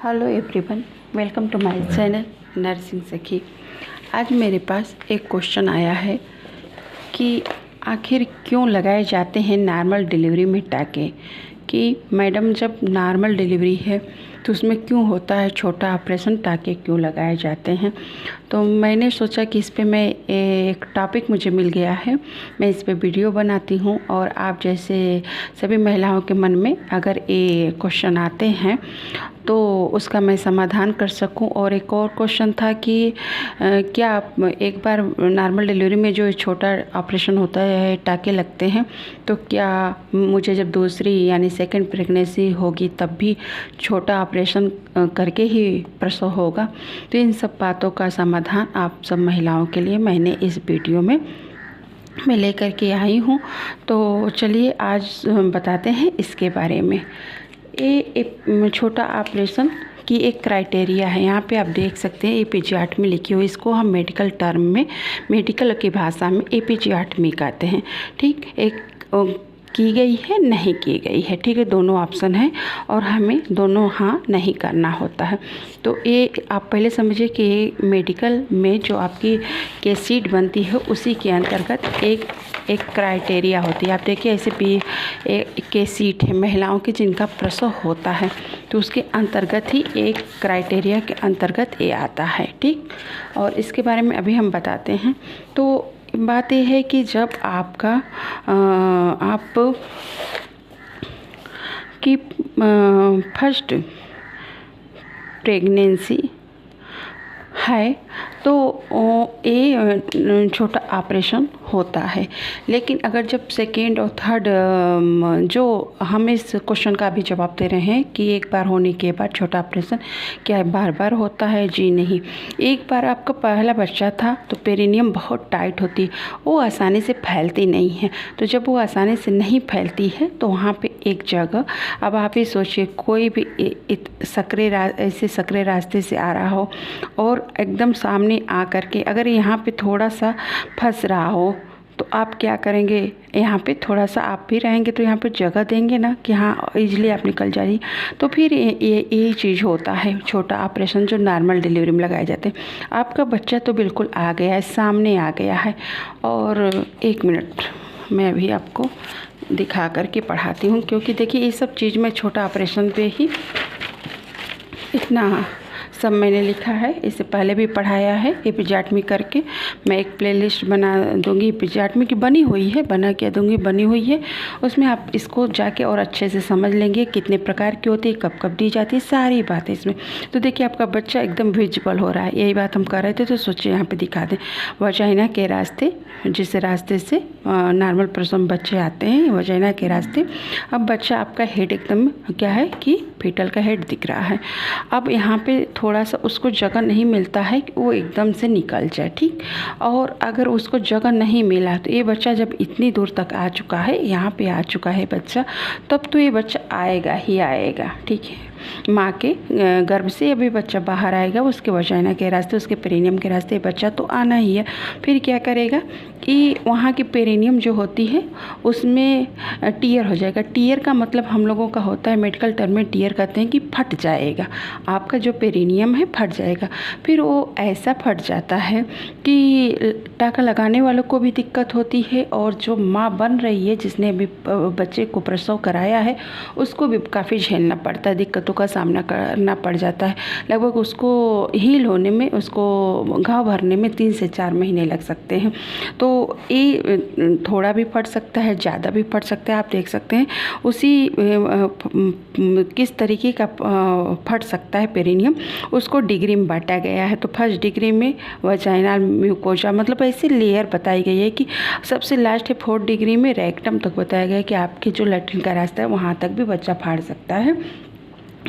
Hello everyone, welcome to my channel nursing Sakhi. आज मेरे पास एक क्वेश्चन आया है कि आखिर क्यों लगाए जाते हैं नॉर्मल डिलीवरी में टाँके। कि मैडम जब नॉर्मल डिलीवरी है तो उसमें क्यों होता है छोटा ऑपरेशन, टाँके क्यों लगाए जाते हैं। तो मैंने सोचा कि इस पे मैं एक टॉपिक मुझे मिल गया है, मैं इस पे वीडियो बनाती हूँ और आप जैसे सभी महिलाओं के मन में अगर ये क्वेश्चन आते हैं तो उसका मैं समाधान कर सकूं। और एक और क्वेश्चन था कि क्या आप एक बार नॉर्मल डिलीवरी में जो छोटा ऑपरेशन होता है, टाँके लगते हैं, तो क्या मुझे जब दूसरी यानी सेकंड प्रेगनेंसी होगी तब भी छोटा ऑपरेशन करके ही प्रसव होगा। तो इन सब बातों का समाधान आप सब महिलाओं के लिए मैंने इस वीडियो में मैं लेकर के आई हूँ। तो चलिए आज बताते हैं इसके बारे में। ये एक छोटा ऑपरेशन की एक क्राइटेरिया है, यहाँ पे आप देख सकते हैं एपिजियोटमी लिखी हुई। इसको हम मेडिकल टर्म में, मेडिकल की भाषा में एपिजियोटमी कहते हैं। ठीक, एक की गई है, नहीं की गई है, ठीक है, दोनों ऑप्शन है और हमें दोनों हाँ नहीं करना होता है। तो ये आप पहले समझिए कि ये मेडिकल में जो आपकी केस शीट बनती है उसी के अंतर्गत एक क्राइटेरिया होती है। आप देखिए ऐसे भी केस शीट है महिलाओं की जिनका प्रसव होता है, तो उसके अंतर्गत ही एक क्राइटेरिया के अंतर्गत ये आता है। ठीक, और इसके बारे में अभी हम बताते हैं। तो बात यह है कि जब आपका आप की फर्स्ट प्रेगनेंसी है तो ये छोटा ऑपरेशन होता है। लेकिन अगर जब सेकेंड और थर्ड, जो हम इस क्वेश्चन का भी जवाब दे रहे हैं कि एक बार होने के बाद छोटा ऑपरेशन क्या बार बार होता है, जी नहीं। एक बार आपका पहला बच्चा था तो पेरिनियम बहुत टाइट होती, वो आसानी से फैलती नहीं है। तो जब वो आसानी से नहीं फैलती है तो वहाँ पे एक जगह, अब आप ही सोचिए कोई भी ऐसे सकरे रास्ते से आ रहा हो और एकदम सामने आ कर के अगर यहाँ पे थोड़ा सा फंस रहा हो तो आप क्या करेंगे, यहाँ पे थोड़ा सा आप भी रहेंगे तो यहाँ पे जगह देंगे ना कि हाँ इजीली आप निकल जाइए। तो फिर यही चीज़ होता है छोटा ऑपरेशन जो नॉर्मल डिलीवरी में लगाए जाते हैं। आपका बच्चा तो बिल्कुल आ गया है, सामने आ गया है। और एक मिनट मैं अभी आपको दिखा करके पढ़ाती हूँ, क्योंकि देखिए ये सब चीज़ मैं छोटा ऑपरेशन पे ही इतना सब मैंने लिखा है, इससे पहले भी पढ़ाया है एपिजियोटमी करके। मैं एक प्लेलिस्ट बना दूंगी, एपिजियोटमी की बनी हुई है, बना के दूंगी, बनी हुई है, उसमें आप इसको जाके और अच्छे से समझ लेंगे कितने प्रकार की होती है, कब कब दी जाती है, सारी बातें इसमें। तो देखिए आपका बच्चा एकदम विजिबल हो रहा है, यही बात हम कर रहे थे। तो सोचिए यहाँ पे दिखा दें वजाइना के रास्ते, जिस रास्ते से नॉर्मल प्रसव बच्चे आते हैं, वजाइना के रास्ते। अब बच्चा आपका हेड एकदम क्या है कि फीटल का हेड दिख रहा है। अब यहाँ पे थोड़ा सा उसको जगह नहीं मिलता है कि वो एकदम से निकल जाए। ठीक, और अगर उसको जगह नहीं मिला तो ये बच्चा जब इतनी दूर तक आ चुका है, यहाँ पे आ चुका है बच्चा, तब तो ये बच्चा आएगा ही आएगा। ठीक है, माँ के गर्भ से अभी बच्चा बाहर आएगा, उसके वजाइना के रास्ते, उसके पेरिनियम के रास्ते बच्चा तो आना ही है। फिर क्या करेगा कि वहाँ की पेरिनियम जो होती है उसमें टीयर हो जाएगा। टीयर का मतलब हम लोगों का होता है, मेडिकल टर्म में टीयर कहते हैं कि फट जाएगा, आपका जो पेरिनियम है फट जाएगा। फिर वो ऐसा फट जाता है कि टाँका लगाने वालों को भी दिक्कत होती है और जो माँ बन रही है जिसने अभी बच्चे को प्रसव कराया है उसको भी काफ़ी झेलना पड़ता है, दिक्कतों का सामना करना पड़ जाता है। लगभग उसको हील होने में, उसको घाव भरने में 3 से 4 महीने लग सकते हैं। तो ये थोड़ा भी फट सकता है, ज़्यादा भी फट सकता है। आप देख सकते हैं उसी किस तरीके का फट सकता है पेरिनियम, उसको डिग्री में बांटा गया है। तो फर्स्ट डिग्री में वजाइनल म्यूकोजा, मतलब ऐसी लेयर बताई गई है कि सबसे लास्ट है 4th डिग्री में रेक्टम तक बताया गया है कि आपके जो लैट्रिन का रास्ता है वहाँ तक भी बच्चा फाड़ सकता है,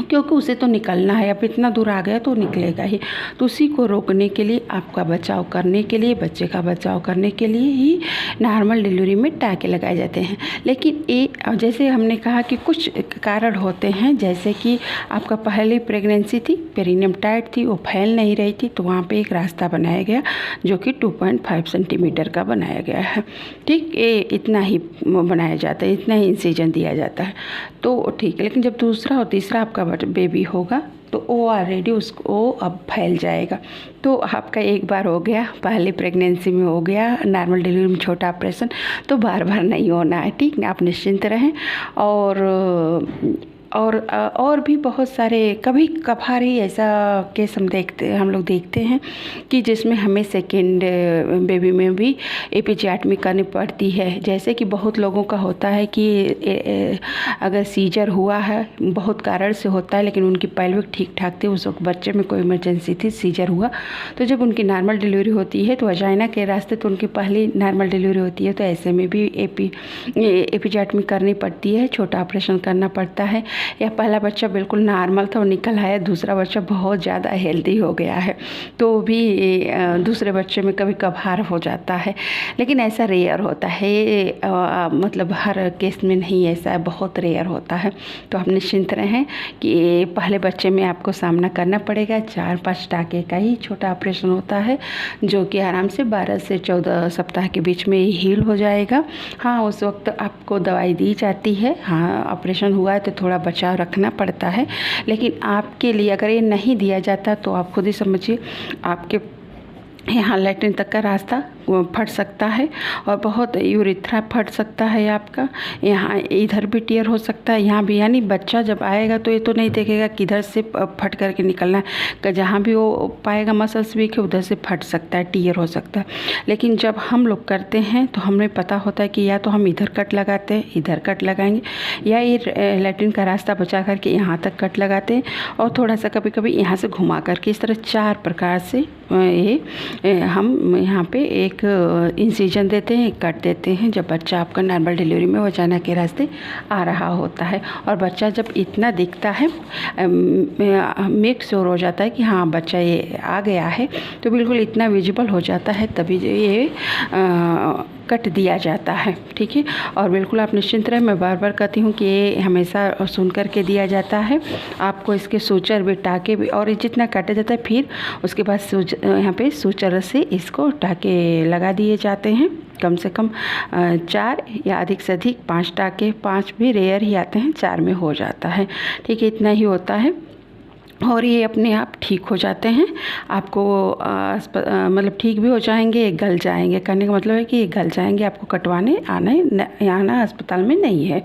क्योंकि उसे तो निकलना है, अब इतना दूर आ गया तो निकलेगा ही। तो उसी को रोकने के लिए, आपका बचाव करने के लिए, बच्चे का बचाव करने के लिए ही नॉर्मल डिलीवरी में टाँके लगाए जाते हैं। लेकिन जैसे हमने कहा कि कुछ कारण होते हैं, जैसे कि आपका पहली प्रेगनेंसी थी पेरिनियम टाइट थी, वो फैल नहीं रही थी, तो वहाँ पे एक रास्ता बनाया गया जो कि 2.5 सेंटीमीटर का बनाया गया है। ठीक, ये इतना ही बनाया जाता है, इतना ही इंसिजन दिया जाता है, तो ठीक है। लेकिन जब दूसरा और तीसरा आपका बेबी होगा तो वो ऑलरेडी उसको अब फैल जाएगा। तो आपका एक बार हो गया, पहले प्रेगनेंसी में हो गया, नॉर्मल डिलीवरी में छोटा ऑपरेशन, तो बार बार नहीं होना है। ठीक है, आप निश्चिंत रहें। और भी बहुत सारे कभी कभार ही ऐसा केस हम लोग देखते हैं कि जिसमें हमें सेकेंड बेबी में भी एपिज़ोटमी करनी पड़ती है। जैसे कि बहुत लोगों का होता है कि अगर सीजर हुआ है, बहुत कारण से होता है, लेकिन उनकी पेल्विक ठीक ठाक थी, उस वक्त बच्चे में कोई इमरजेंसी थी, सीजर हुआ, तो जब उनकी नॉर्मल डिलीवरी होती है तो वजाइना के रास्ते तो उनकी पहली नॉर्मल डिलीवरी होती है, तो ऐसे में भी एपिज़ोटमी करनी पड़ती है, छोटा ऑपरेशन करना पड़ता है। या पहला बच्चा बिल्कुल नॉर्मल था, वो निकल आया, दूसरा बच्चा बहुत ज़्यादा हेल्दी हो गया है, तो भी दूसरे बच्चे में कभी कभार हो जाता है, लेकिन ऐसा रेयर होता है। मतलब हर केस में नहीं, ऐसा बहुत रेयर होता है। तो आप निश्चिंत रहें कि पहले बच्चे में आपको सामना करना पड़ेगा। 4-5 टाँके का ही छोटा ऑपरेशन होता है, जो कि आराम से 12 से 14 सप्ताह के बीच में हील हो जाएगा। हाँ, उस वक्त आपको दवाई दी जाती है। हाँ, ऑपरेशन हुआ है तो थोड़ा बचाव रखना पड़ता है, लेकिन आपके लिए अगर ये नहीं दिया जाता तो आप खुद ही समझिए, आपके यहाँ लैट्रिन तक का रास्ता फट सकता है और बहुत यूरिथ्रा फट सकता है आपका। यहाँ इधर भी टीयर हो सकता है, यहाँ भी। यानी बच्चा जब आएगा तो ये तो नहीं देखेगा किधर से फट करके निकलना है, जहाँ भी वो पाएगा मसल्स वीक है उधर से फट सकता है, टीयर हो सकता है। लेकिन जब हम लोग करते हैं तो हमें पता होता है कि या तो हम इधर कट लगाते हैं, इधर कट लगाएंगे, या ये लैट्रिन का रास्ता बचा करके यहाँ तक कट लगाते हैं, और थोड़ा सा कभी कभी यहाँ से घुमा करके, इस तरह 4 प्रकार से हम यहाँ पे एक इंसिजन देते हैं, कट देते हैं जब बच्चा आपका नॉर्मल डिलीवरी में वजाइना के रास्ते आ रहा होता है। और बच्चा जब इतना दिखता है, मेक श्योर हो जाता है कि हाँ बच्चा ये आ गया है, तो बिल्कुल इतना विजिबल हो जाता है, तभी ये कट दिया जाता है। ठीक है, और बिल्कुल आप निश्चिंत रहें। मैं बार बार कहती हूँ कि ये हमेशा सुन कर के दिया जाता है आपको, इसके सूचर भी, टाँके भी, और जितना काटा जाता है फिर उसके बाद यहाँ पे सूचर से इसको टाँके लगा दिए जाते हैं। कम से कम 4 या अधिक से अधिक 5 टाँके, 5 भी रेयर ही आते हैं, 4 में हो जाता है। ठीक है, इतना ही होता है और ये अपने आप ठीक हो जाते हैं। आपको मतलब ठीक भी हो जाएंगे, गल जाएंगे। कहने का मतलब है कि ये गल जाएंगे, आपको कटवाने आना अस्पताल में नहीं है।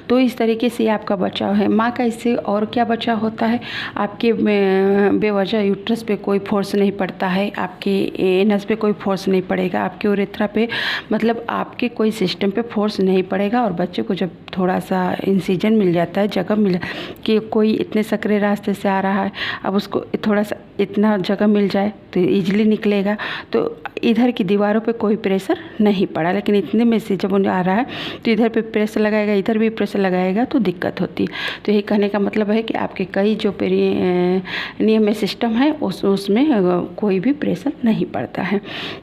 तो इस तरीके से आपका बचाव है। माँ का इससे और क्या बचाव होता है, आपके बेवजह यूट्रस पे कोई फोर्स नहीं पड़ता है, आपके एनस पे कोई फोर्स नहीं पड़ेगा, आपके उरेथ्रा पे, मतलब आपके कोई सिस्टम पे फोर्स नहीं पड़ेगा। और बच्चे को जब थोड़ा सा इंसिजन मिल जाता है, जगह मिल कि कोई इतने सकरे रास्ते से आ रहा है, अब उसको थोड़ा सा इतना जगह मिल जाए तो इजीली निकलेगा। तो इधर की दीवारों पे कोई प्रेशर नहीं पड़ा, लेकिन इतने में से जब आ रहा है तो इधर पे प्रेशर लगाएगा, इधर भी प्रेशर लगाएगा, तो दिक्कत होती है। तो यही कहने का मतलब है कि आपके कई जो पेरिनियम में सिस्टम है उसमें कोई भी प्रेशर नहीं पड़ता है।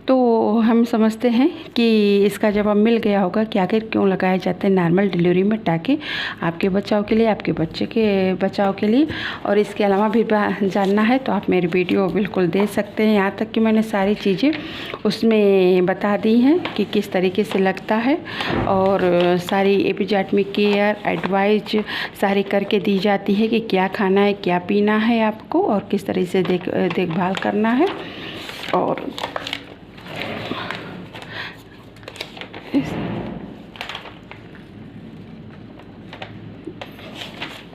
तो हम समझते हैं कि इसका जवाब मिल गया होगा कि आखिर क्यों लगाए जाते हैं नॉर्मल डिलीवरी में टाँके, आपके बचाव के लिए, आपके बच्चे के बचाव के लिए। और इसके अलावा भी जानना है तो आप मेरी वीडियो बिल्कुल देख सकते हैं, यहाँ तक कि मैंने सारी चीज़ें उसमें बता दी हैं कि किस तरीके से लगता है, और सारी एपिज़ोटमी केयर एडवाइज सारी करके दी जाती है कि क्या खाना है, क्या पीना है आपको, और किस तरह से देखभाल करना है। और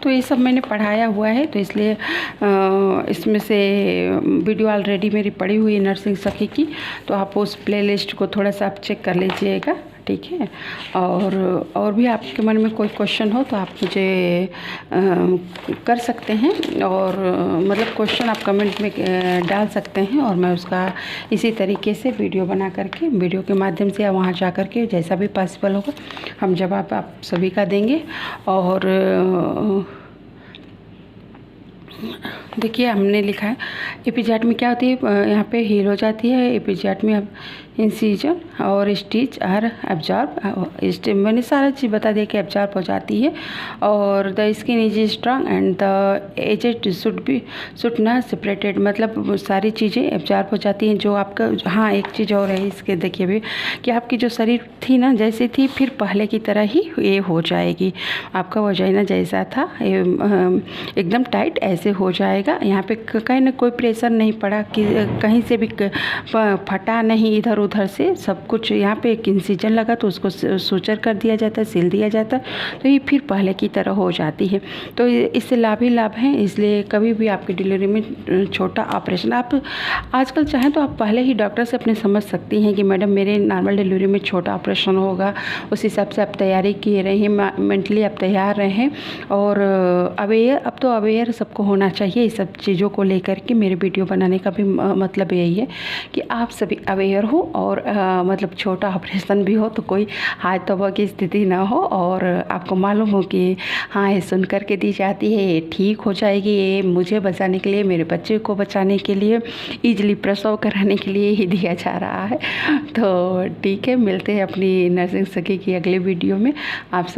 तो ये सब मैंने पढ़ाया हुआ है, तो इसलिए इसमें से वीडियो ऑलरेडी मेरी पड़ी हुई है नर्सिंग सखी की, तो आप उस प्लेलिस्ट को थोड़ा सा आप चेक कर लीजिएगा। ठीक है, और भी आपके मन में कोई क्वेश्चन हो तो आप मुझे कर सकते हैं, और मतलब क्वेश्चन आप कमेंट में डाल सकते हैं, और मैं उसका इसी तरीके से वीडियो बना करके, वीडियो के माध्यम से या वहाँ जा कर के जैसा भी पॉसिबल होगा हम जवाब आप सभी का देंगे। और देखिए हमने लिखा है एपिजाटमी क्या होती है, यहाँ पे हील हो जाती है एपिजाटमी इंसिजन और स्टिच आर एब्जॉर्ब। मैंने सारा चीज़ बता दिया कि एब्जॉर्ब हो जाती है। और the skin is strong and the aged should not separated, मतलब सारी चीज़ें एब्जॉर्ब हो जाती हैं जो आपका। हाँ एक चीज़ और है इसके, देखिए भी कि आपकी जो शरीर थी ना जैसी थी फिर पहले की तरह ही ये हो जाएगी। आपका वजाइना जैसा था एकदम टाइट ऐसे हो जाएगा। यहाँ पे कहीं ना कोई प्रेशर नहीं पड़ा कि कहीं से भी फटा नहीं इधर उधर से, सब कुछ। यहाँ पे एक इंसिजन लगा तो उसको सूचर कर दिया जाता है, सिल दिया जाता है, तो ये फिर पहले की तरह हो जाती है। तो इससे लाभ ही लाभ हैं। इसलिए कभी भी आपकी डिलीवरी में छोटा ऑपरेशन, आप आजकल चाहें तो आप पहले ही डॉक्टर से अपने समझ सकती हैं कि मैडम मेरे नॉर्मल डिलीवरी में छोटा ऑपरेशन होगा, उस हिसाब से आप तैयारी किए रहें, मेंटली आप तैयार रहें। और अब तो अवेयर सबको होना चाहिए इस सब चीज़ों को लेकर के। मेरे वीडियो बनाने का भी मतलब यही है कि आप सभी अवेयर हो और मतलब छोटा ऑपरेशन भी हो तो कोई हाथ तौबा की स्थिति ना हो, और आपको मालूम हो कि हाँ ये सुन कर के दी जाती है, ये ठीक हो जाएगी, ये मुझे बचाने के लिए, मेरे बच्चे को बचाने के लिए, ईजिली प्रसव कराने के लिए ही दिया जा रहा है। तो ठीक है, मिलते हैं अपनी नर्सिंग सखी की अगले वीडियो में। आप सब